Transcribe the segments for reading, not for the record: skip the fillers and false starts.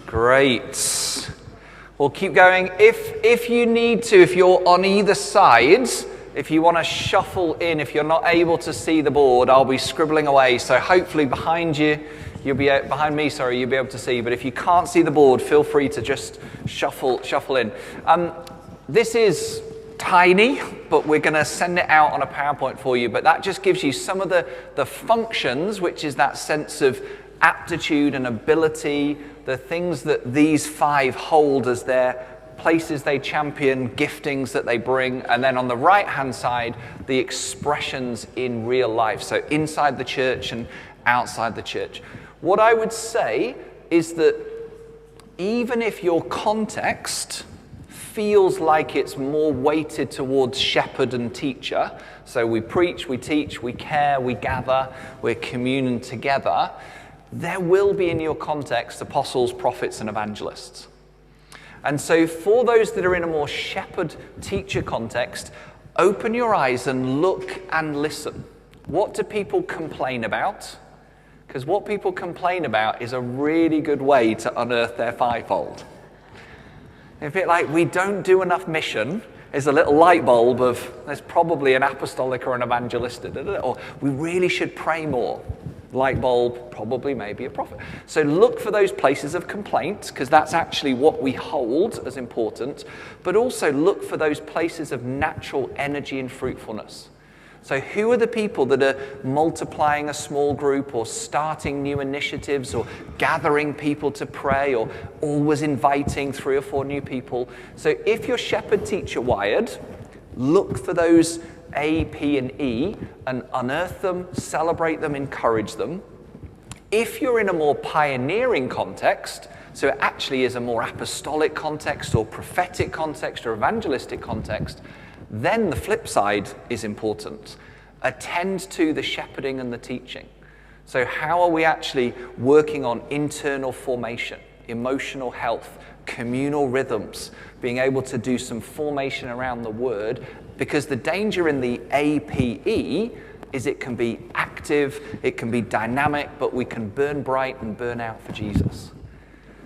Great. We'll keep going. If you need to, if you're on either side, if you want to shuffle in, if you're not able to see the board, I'll be scribbling away. So hopefully behind me, you'll be able to see. But if you can't see the board, feel free to just shuffle in. This is tiny, but we're going to send it out on a PowerPoint for you. But that just gives you some of the functions, which is that sense of aptitude and ability, the things that these 5 hold as their places they champion, giftings that they bring, and then on the right-hand side, the expressions in real life, so inside the church and outside the church. What I would say is that even if your context feels like it's more weighted towards shepherd and teacher, so we preach, we teach, we care, we gather, we're communing together, there will be in your context apostles, prophets, and evangelists. And so for those that are in a more shepherd-teacher context, open your eyes and look and listen. What do people complain about? Because what people complain about is a really good way to unearth their fivefold. A bit like we don't do enough mission is a little light bulb of there's probably an apostolic or an evangelist, or we really should pray more. Light bulb, probably maybe a prophet. So look for those places of complaint, because that's actually what we hold as important, but also look for those places of natural energy and fruitfulness. So who are the people that are multiplying a small group or starting new initiatives or gathering people to pray or always inviting 3 or 4 new people? So if you're shepherd-teacher wired, look for those A, P, and E and unearth them, celebrate them, encourage them. If you're in a more pioneering context, so it actually is a more apostolic context or prophetic context or evangelistic context, then the flip side is important. Attend to the shepherding and the teaching. So how are we actually working on internal formation, emotional health, communal rhythms, being able to do some formation around the word? Because the danger in the APE is it can be active, it can be dynamic, but we can burn bright and burn out for Jesus.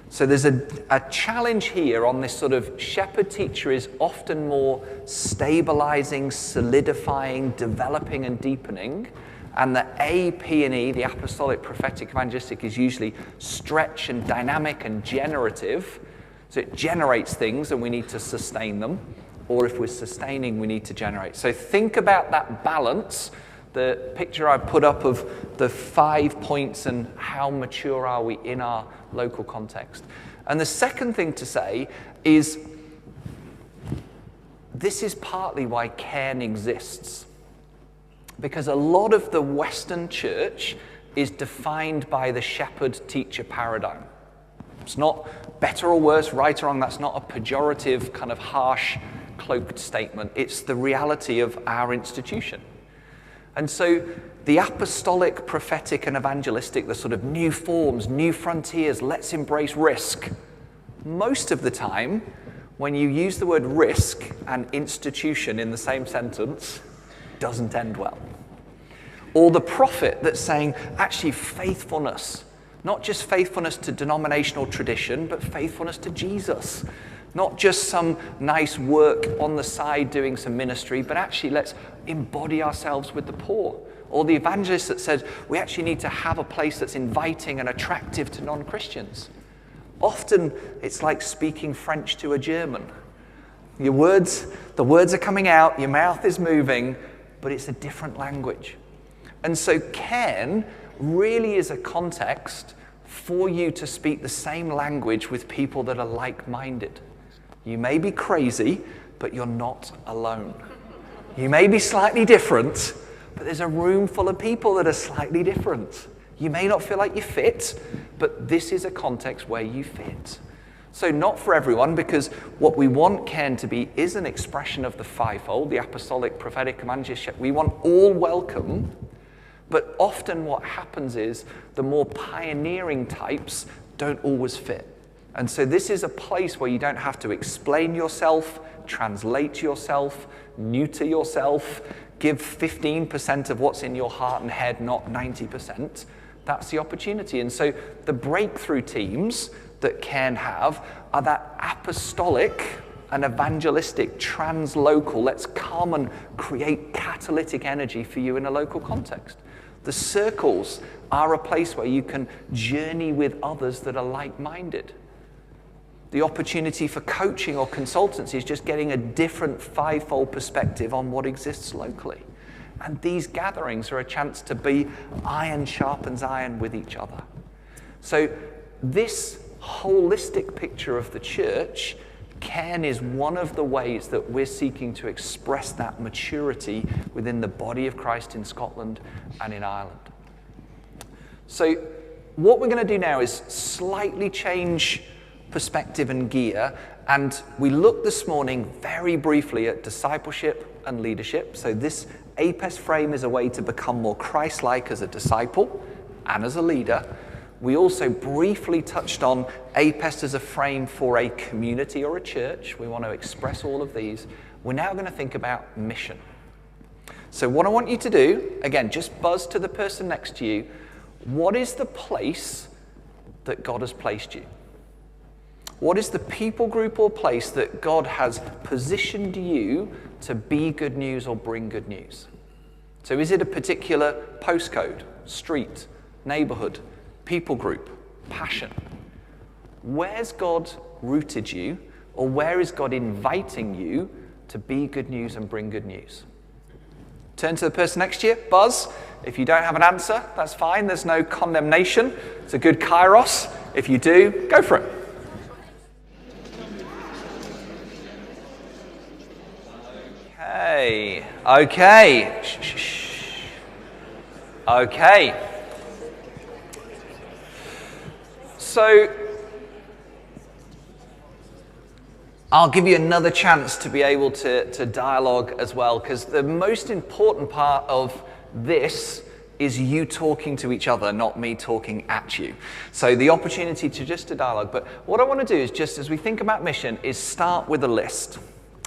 So there's a challenge here on this sort of shepherd-teacher is often more stabilizing, solidifying, developing, and deepening. And the A, P, and E, the apostolic, prophetic, evangelistic, is usually stretch and dynamic and generative. So it generates things and we need to sustain them. Or if we're sustaining, we need to generate. So think about that balance. The picture I put up of the 5 points and how mature are we in our local context. And the second thing to say is this is partly why Cairn exists. Because a lot of the Western church is defined by the shepherd-teacher paradigm. It's not better or worse, right or wrong. That's not a pejorative, kind of harsh, cloaked statement. It's the reality of our institution. And so the apostolic, prophetic, and evangelistic, the sort of new forms, new frontiers, let's embrace risk. Most of the time, when you use the word risk and institution in the same sentence, doesn't end well. Or the prophet that's saying, actually, faithfulness, not just faithfulness to denominational tradition, but faithfulness to Jesus. Not just some nice work on the side doing some ministry, but actually let's embody ourselves with the poor. Or the evangelist that says we actually need to have a place that's inviting and attractive to non-Christians. Often it's like speaking French to a German. The words are coming out, your mouth is moving, but it's a different language. And so Cairn really is a context for you to speak the same language with people that are like-minded. You may be crazy, but you're not alone. You may be slightly different, but there's a room full of people that are slightly different. You may not feel like you fit, but this is a context where you fit. So not for everyone, because what we want Cairn to be is an expression of the fivefold, the apostolic, prophetic, evangelistic. We want all welcome, but often what happens is the more pioneering types don't always fit. And so this is a place where you don't have to explain yourself, translate yourself, neuter yourself, give 15% of what's in your heart and head, not 90%. That's the opportunity. And so the breakthrough teams, that Cairn have are that apostolic and evangelistic, translocal, let's come and create catalytic energy for you in a local context. The circles are a place where you can journey with others that are like-minded. The opportunity for coaching or consultancy is just getting a different fivefold perspective on what exists locally. And these gatherings are a chance to be iron sharpens iron with each other. So this holistic picture of the church, Cairn is one of the ways that we're seeking to express that maturity within the body of Christ in Scotland and in Ireland. So what we're going to do now is slightly change perspective and gear, and we looked this morning very briefly at discipleship and leadership. So this APEST frame is a way to become more Christ-like as a disciple and as a leader. We also briefly touched on APEST as a frame for a community or a church. We want to express all of these. We're now going to think about mission. So what I want you to do, again, just buzz to the person next to you. What is the place that God has placed you? What is the people group or place that God has positioned you to be good news or bring good news? So is it a particular postcode, street, neighborhood, people group, passion? Where's God rooted you, or where is God inviting you to be good news and bring good news? Turn to the person next to you, buzz. If you don't have an answer, that's fine. There's no condemnation. It's a good kairos. If you do, go for it. Okay. Shh. Okay. So, I'll give you another chance to be able to dialogue as well, because the most important part of this is you talking to each other, not me talking at you. So the opportunity to dialogue. But what I want to do is, just as we think about mission, is start with a list.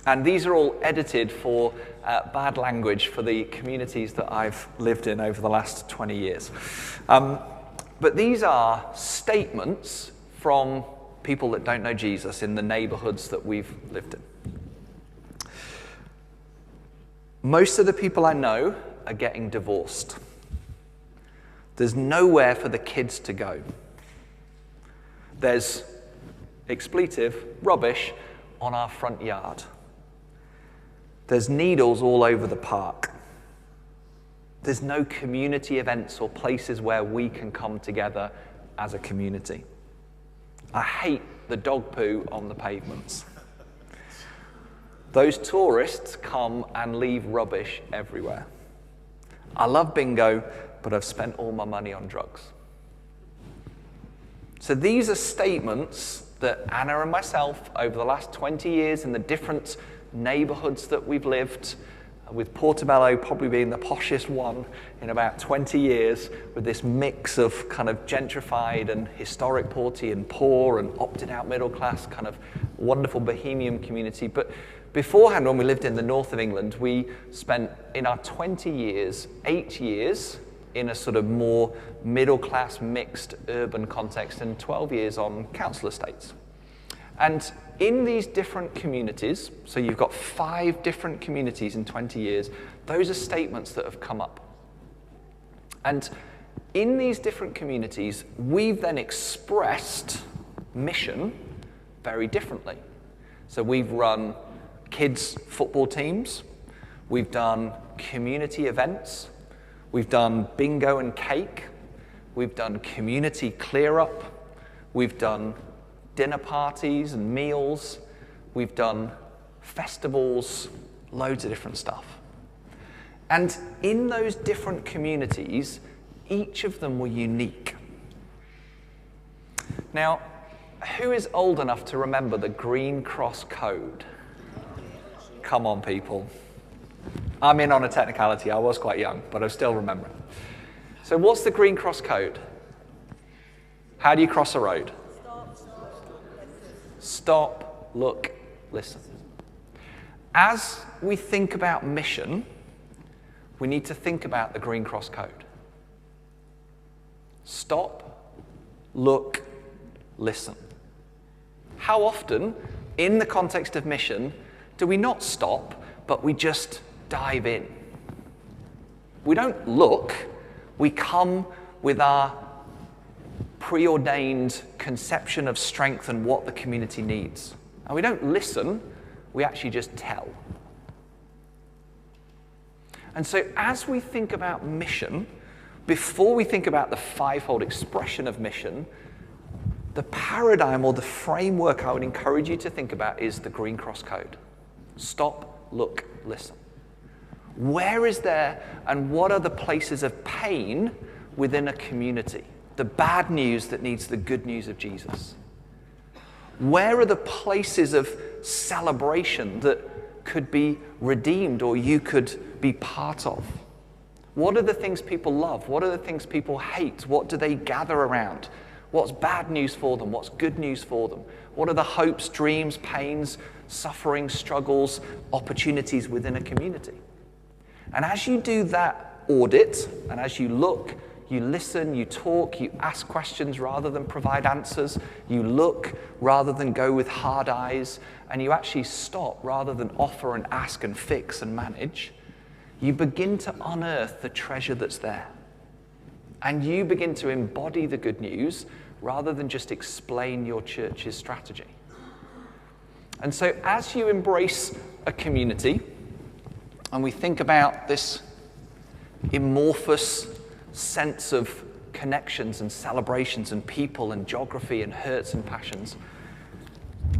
And these are all edited for bad language for the communities that I've lived in over the last 20 years. But these are statements from people that don't know Jesus in the neighborhoods that we've lived in. Most of the people I know are getting divorced. There's nowhere for the kids to go. There's expletive, rubbish on our front yard. There's needles all over the park. There's no community events or places where we can come together as a community. I hate the dog poo on the pavements. Those tourists come and leave rubbish everywhere. I love bingo, but I've spent all my money on drugs. So these are statements that Anna and myself, over the last 20 years in the different neighborhoods that we've lived, with Portobello probably being the poshest one in about 20 years, with this mix of kind of gentrified and historic Porty and poor and opted out middle class, kind of wonderful bohemian community. But beforehand, when we lived in the north of England, we spent in our 20 years, 8 years in a sort of more middle class mixed urban context and 12 years on council estates. And in these different communities, so you've got 5 different communities in 20 years, those are statements that have come up. And in these different communities, we've then expressed mission very differently. So we've run kids' football teams, we've done community events, we've done bingo and cake, we've done community clear-up, we've done dinner parties and meals, we've done festivals, loads of different stuff. And in those different communities, each of them were unique. Now, who is old enough to remember the Green Cross Code? Come on, people. I'm in on a technicality. I was quite young, but I still remember it. So what's the Green Cross Code? How do you cross a road? Stop, look, listen. As we think about mission, we need to think about the Green Cross Code. Stop, look, listen. How often, in the context of mission, do we not stop, but we just dive in? We don't look, we come with our preordained conception of strength and what the community needs. And we don't listen, we actually just tell. And so as we think about mission, before we think about the fivefold expression of mission, the paradigm or the framework I would encourage you to think about is the Green Cross Code. Stop, look, listen. Where is there and what are the places of pain within a community? The bad news that needs the good news of Jesus. Where are the places of celebration that could be redeemed or you could be part of? What are the things people love? What are the things people hate? What do they gather around? What's bad news for them? What's good news for them? What are the hopes, dreams, pains, suffering, struggles, opportunities within a community? And as you do that audit, and as you look, you listen, you talk, you ask questions rather than provide answers, you look rather than go with hard eyes, and you actually stop rather than offer and ask and fix and manage, you begin to unearth the treasure that's there. And you begin to embody the good news rather than just explain your church's strategy. And so as you embrace a community, and we think about this amorphous sense of connections and celebrations and people and geography and hurts and passions,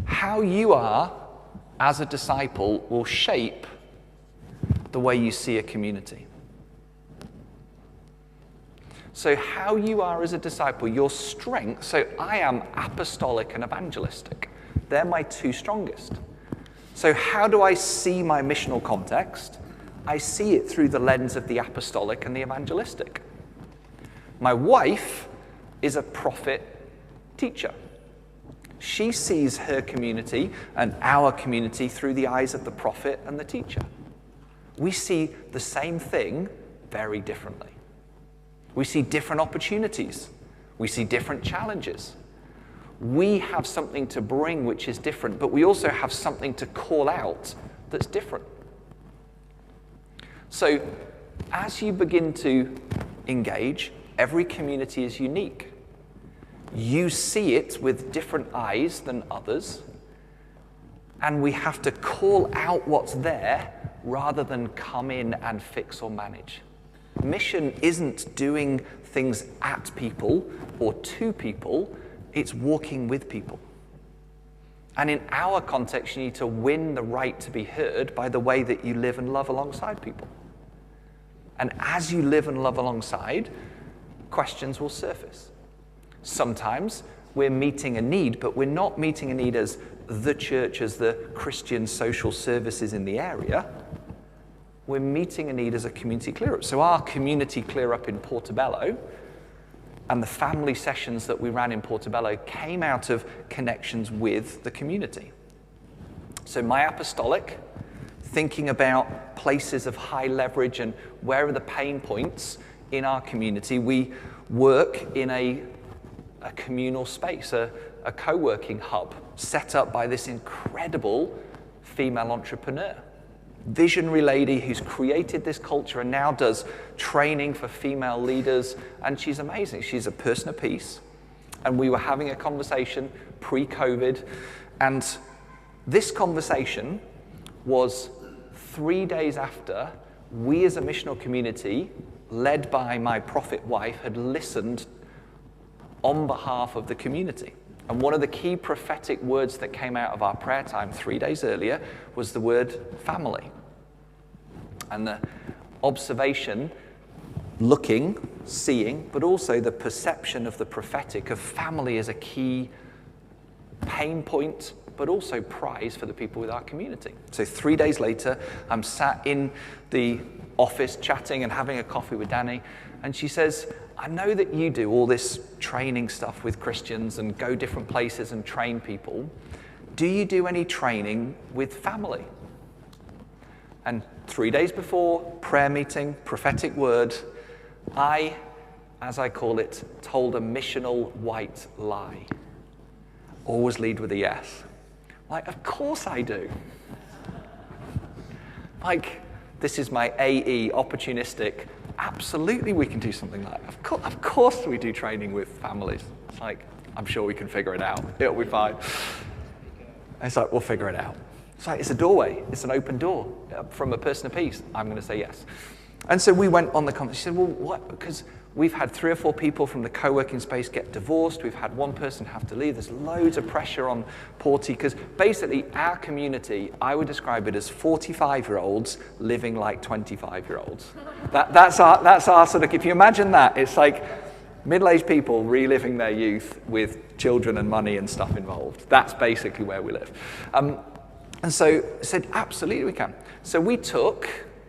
how you are as a disciple will shape the way you see a community. So how you are as a disciple, your strength, so I am apostolic and evangelistic. They're my two strongest. So how do I see my missional context? I see it through the lens of the apostolic and the evangelistic. My wife is a prophet teacher. She sees her community and our community through the eyes of the prophet and the teacher. We see the same thing very differently. We see different opportunities. We see different challenges. We have something to bring which is different, but we also have something to call out that's different. So as you begin to engage, every community is unique. You see it with different eyes than others, and we have to call out what's there rather than come in and fix or manage. Mission isn't doing things at people or to people, it's walking with people. And in our context, you need to win the right to be heard by the way that you live and love alongside people. And as you live and love alongside, questions will surface. Sometimes we're meeting a need, but we're not meeting a need as the church, as the Christian social services in the area. We're meeting a need as a community clear-up. So our community clear-up in Portobello and the family sessions that we ran in Portobello came out of connections with the community. So my apostolic, thinking about places of high leverage and where are the pain points in our community, we work in a communal space, a co-working hub set up by this incredible female entrepreneur. Visionary lady who's created this culture and now does training for female leaders, and she's amazing. She's a person of peace. And we were having a conversation pre-COVID, and this conversation was 3 days after we as a missional community, led by my prophet wife, had listened on behalf of the community. And one of the key prophetic words that came out of our prayer time 3 days earlier was the word family. And the observation, looking, seeing, but also the perception of the prophetic of family as a key pain point, but also prize for the people with our community. So 3 days later, I'm sat in the office chatting and having a coffee with Danny, and she says, I know that you do all this training stuff with Christians and go different places and train people. Do you do any training with family? And 3 days before, prayer meeting, prophetic word, I, as I call it, told a missional white lie. Always lead with a yes. Like, of course I do. Like, this is my AE, opportunistic. Absolutely we can do something like that. Of course we do training with families. It's like, I'm sure we can figure it out. It'll be fine. And it's like, we'll figure it out. It's like, it's a doorway. It's an open door from a person of peace. I'm going to say yes. And so we went on the conference. She said, well, what? Because we've had 3 or 4 people from the co-working space get divorced. We've had one person have to leave. There's loads of pressure on Porty because basically our community, I would describe it as 45-year-olds living like 25-year-olds. That's our sort of, if you imagine that, it's like middle-aged people reliving their youth with children and money and stuff involved. That's basically where we live. And so I said, absolutely we can. So we took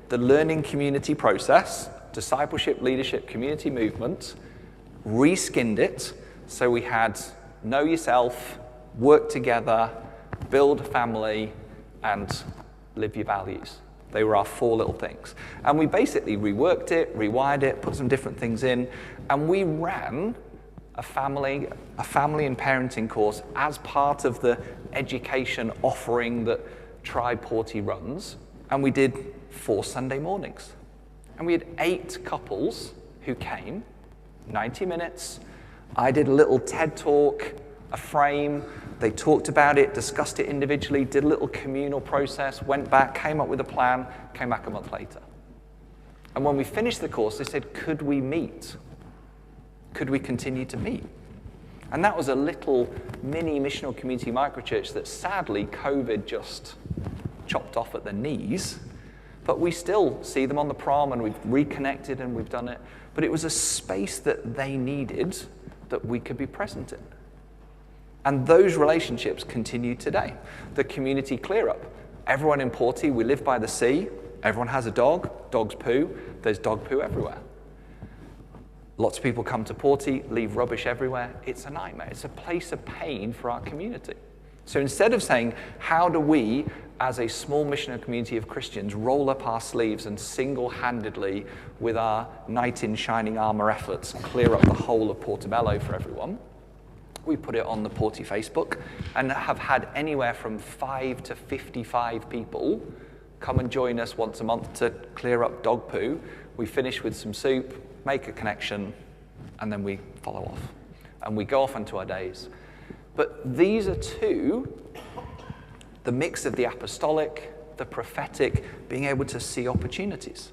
the learning community process, discipleship, leadership, community movement, reskinned it. So we had know yourself, work together, build a family, and live your values. They were our 4 little things. And we basically reworked it, rewired it, put some different things in, and we ran a family and parenting course as part of the education offering that Tribe Porty runs. And we did 4 Sunday mornings. And we had 8 couples who came, 90 minutes. I did a little TED talk, a frame. They talked about it, discussed it individually, did a little communal process, went back, came up with a plan, came back a month later. And when we finished the course, they said, could we meet? Could we continue to meet? And that was a little mini missional community microchurch that sadly COVID just chopped off at the knees. But we still see them on the prom and we've reconnected and we've done it. But it was a space that they needed that we could be present in. And those relationships continue today. The community clear up. Everyone in Porty, we live by the sea. Everyone has a dog. Dogs poo. There's dog poo everywhere. Lots of people come to Porty, leave rubbish everywhere. It's a nightmare. It's a place of pain for our community. So instead of saying, how do we, as a small missionary community of Christians, roll up our sleeves and single-handedly, with our knight in shining armor efforts, clear up the whole of Portobello for everyone, we put it on the Porty Facebook and have had anywhere from 5 to 55 people come and join us once a month to clear up dog poo. We finish with some soup, make a connection, and then we follow off. And we go off into our days. But these are 2, the mix of the apostolic, the prophetic, being able to see opportunities.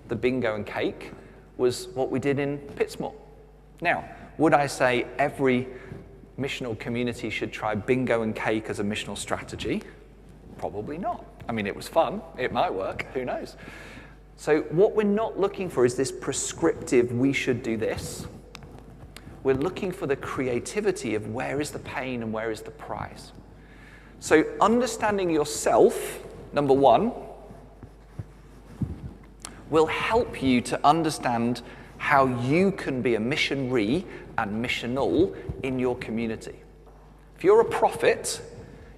The bingo and cake was what we did in Pittsmore. Now, would I say every missional community should try bingo and cake as a missional strategy? Probably not. I mean, it was fun. It might work. Who knows? So what we're not looking for is this prescriptive, we should do this. We're looking for the creativity of where is the pain and where is the prize. So understanding yourself, number 1, will help you to understand how you can be a missionary and missional in your community. If you're a prophet,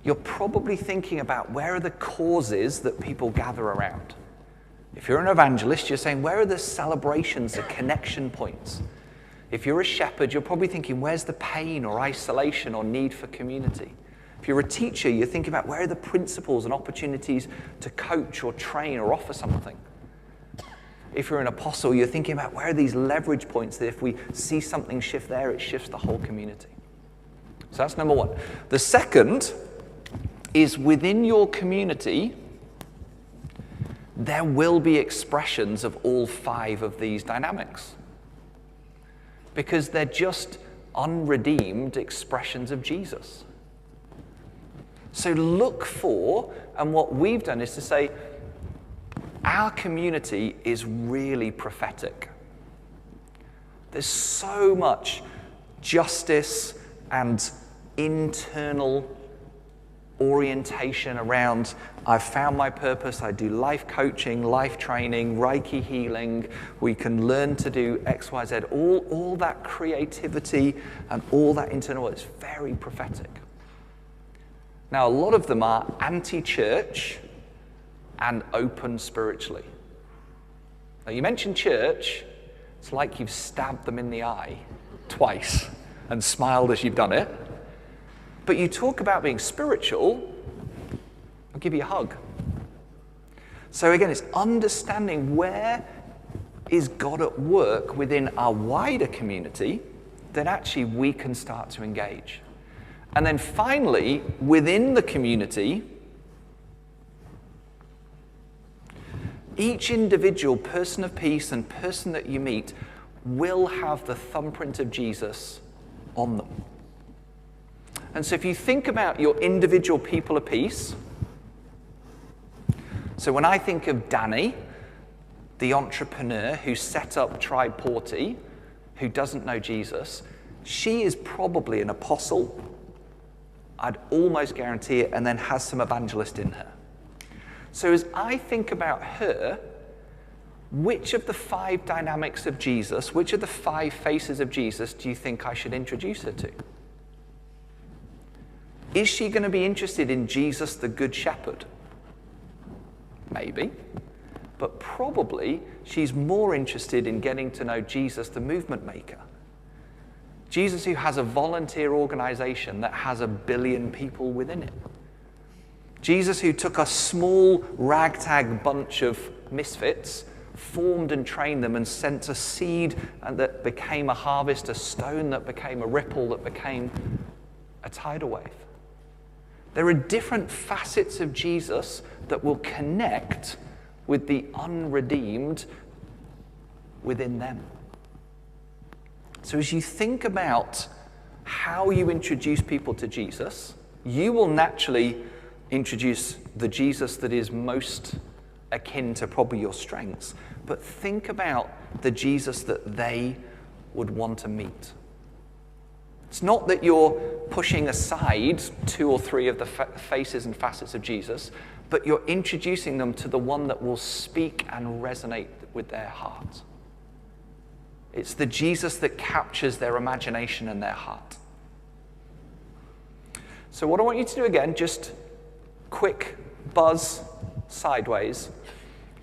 you're probably thinking about where are the causes that people gather around. If you're an evangelist, you're saying, where are the celebrations, the connection points? If you're a shepherd, you're probably thinking, where's the pain or isolation or need for community? If you're a teacher, you're thinking about where are the principles and opportunities to coach or train or offer something. If you're an apostle, you're thinking about where are these leverage points that if we see something shift there, it shifts the whole community. So that's number 1. The second is within your community, there will be expressions of all 5 of these dynamics. Because they're just unredeemed expressions of Jesus. So look for, and what we've done is to say, our community is really prophetic. There's so much justice and internal orientation around, I've found my purpose, I do life coaching, life training, Reiki healing, we can learn to do X, Y, Z, all that creativity and all that internal, it's very prophetic. Now, a lot of them are anti-church and open spiritually. Now, you mentioned church, it's like you've stabbed them in the eye twice and smiled as you've done it. But you talk about being spiritual, I'll give you a hug. So again, it's understanding where is God at work within our wider community that actually we can start to engage. And then finally, within the community, each individual person of peace and person that you meet will have the thumbprint of Jesus on them. And so if you think about your individual people of peace, so when I think of Danny, the entrepreneur who set up Tribe Porty, who doesn't know Jesus, she is probably an apostle, I'd almost guarantee it, and then has some evangelist in her. So as I think about her, which of the 5 dynamics of Jesus, which of the 5 faces of Jesus do you think I should introduce her to? Is she going to be interested in Jesus the Good Shepherd? Maybe. But probably she's more interested in getting to know Jesus the Movement Maker. Jesus who has a volunteer organization that has 1 billion people within it. Jesus who took a small ragtag bunch of misfits, formed and trained them and sent a seed and that became a harvest, a stone that became a ripple, that became a tidal wave. There are different facets of Jesus that will connect with the unredeemed within them. So as you think about how you introduce people to Jesus, you will naturally introduce the Jesus that is most akin to probably your strengths, but think about the Jesus that they would want to meet. It's not that you're pushing aside 2 or 3 of the faces and facets of Jesus, but you're introducing them to the one that will speak and resonate with their heart. It's the Jesus that captures their imagination and their heart. So what I want you to do again, just quick buzz sideways,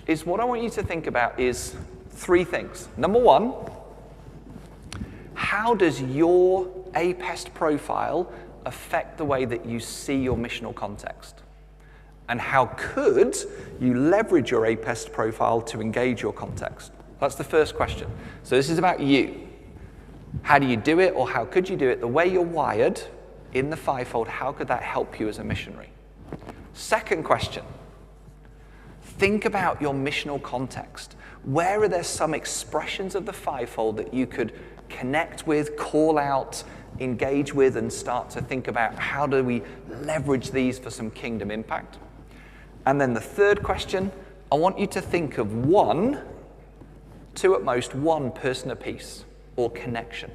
is what I want you to think about is 3 things. Number 1, how does your APEST profile affect the way that you see your missional context? And how could you leverage your APEST profile to engage your context? That's the first question. So this is about you. How do you do it, or how could you do it? The way you're wired in the 5-fold, how could that help you as a missionary? Second question, think about your missional context. Where are there some expressions of the 5-fold that you could connect with, call out, engage with, and start to think about how do we leverage these for some kingdom impact? And then the third question, I want you to think of 1, 2 at most, 1 person apiece or connection.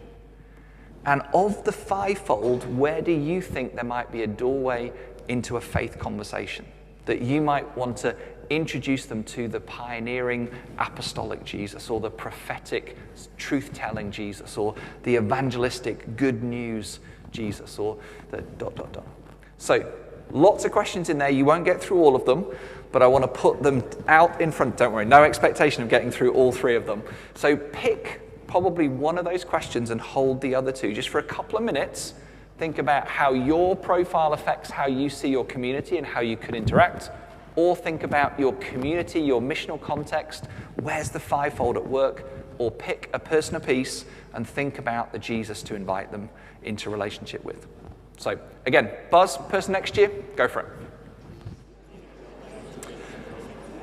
And of the 5-fold, where do you think there might be a doorway into a faith conversation that you might want to introduce them to the pioneering apostolic Jesus, or the prophetic truth-telling Jesus, or the evangelistic good news Jesus, or the ... So lots of questions in there. You won't get through all of them, but I want to put them out in front. Don't worry, no expectation of getting through all 3 of them. So pick probably one of those questions and hold the other 2 just for a couple of minutes. Think about how your profile affects how you see your community and how you could interact. Or think about your community, your missional context. Where's the 5-fold at work? Or pick a person apiece and think about the Jesus to invite them into relationship with. So again, buzz, person next to you, go for it.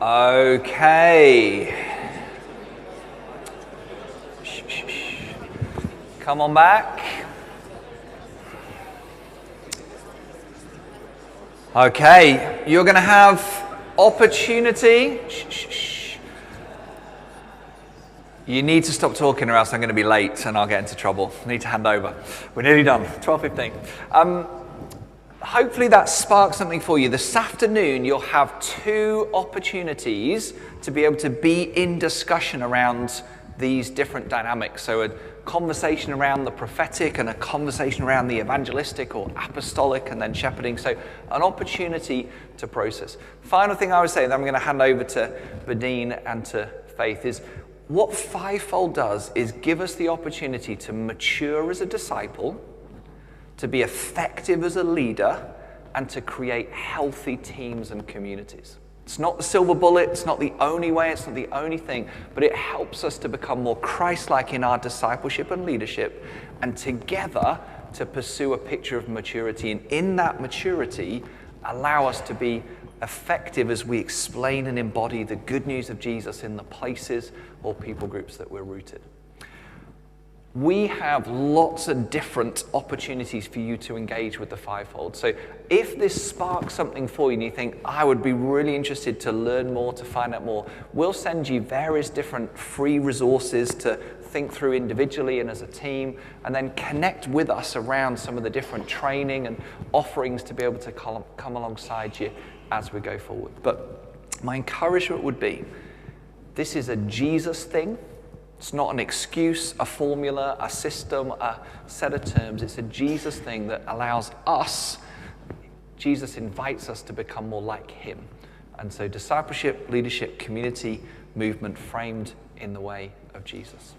Okay. Come on back. Okay, you're going to have opportunity. You need to stop talking or else I'm going to be late and I'll get into trouble. I need to hand over. We're nearly done, 12:15. Hopefully that sparks something for you. This afternoon you'll have 2 opportunities to be able to be in discussion around these different dynamics. So a conversation around the prophetic and a conversation around the evangelistic or apostolic and then shepherding. So an opportunity to process. Final thing I would say, and then I'm going to hand over to Badine and to Faith, is what 5-fold does is give us the opportunity to mature as a disciple, to be effective as a leader, and to create healthy teams and communities. It's not the silver bullet, it's not the only way, it's not the only thing, but it helps us to become more Christ-like in our discipleship and leadership, and together to pursue a picture of maturity, and in that maturity, allow us to be effective as we explain and embody the good news of Jesus in the places or people groups that we're rooted. We have lots of different opportunities for you to engage with the fivefold. So if this sparks something for you and you think, I would be really interested to learn more, to find out more, we'll send you various different free resources to think through individually and as a team, and then connect with us around some of the different training and offerings to be able to come alongside you as we go forward. But my encouragement would be, this is a Jesus thing. It's not an excuse, a formula, a system, a set of terms. It's a Jesus thing that allows us, Jesus invites us to become more like him. And so discipleship, leadership, community, movement framed in the way of Jesus.